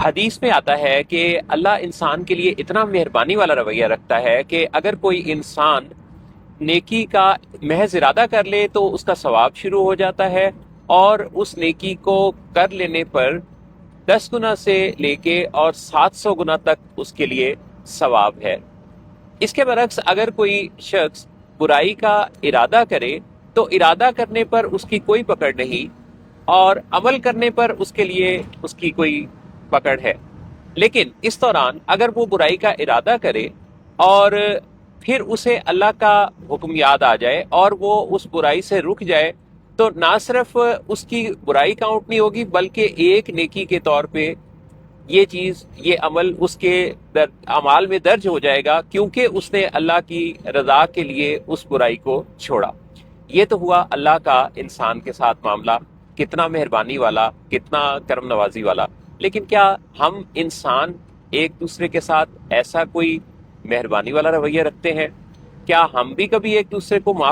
حدیث میں آتا ہے کہ اللہ انسان کے لیے اتنا مہربانی والا رویہ رکھتا ہے کہ اگر کوئی انسان نیکی کا محض ارادہ کر لے تو اس کا ثواب شروع ہو جاتا ہے، اور اس نیکی کو کر لینے پر 10 گنا سے لے کے اور 700 گنا تک اس کے لیے ثواب ہے۔ اس کے برعکس اگر کوئی شخص برائی کا ارادہ کرے تو ارادہ کرنے پر اس کی کوئی پکڑ نہیں، اور عمل کرنے پر اس کے لیے اس کی کوئی پکڑ ہے۔ لیکن اس دوران اگر وہ برائی کا ارادہ کرے اور پھر اسے اللہ کا حکم یاد آ جائے اور وہ اس برائی سے رک جائے، تو نہ صرف اس کی برائی کاؤنٹ نہیں ہوگی بلکہ ایک نیکی کے طور پہ یہ چیز، یہ عمل اس کے اعمال میں درج ہو جائے گا، کیونکہ اس نے اللہ کی رضا کے لیے اس برائی کو چھوڑا۔ یہ تو ہوا اللہ کا انسان کے ساتھ معاملہ، کتنا مہربانی والا، کتنا کرم نوازی والا۔ لیکن کیا ہم انسان ایک دوسرے کے ساتھ ایسا کوئی مہربانی والا رویہ رکھتے ہیں؟ کیا ہم بھی کبھی ایک دوسرے کو معاف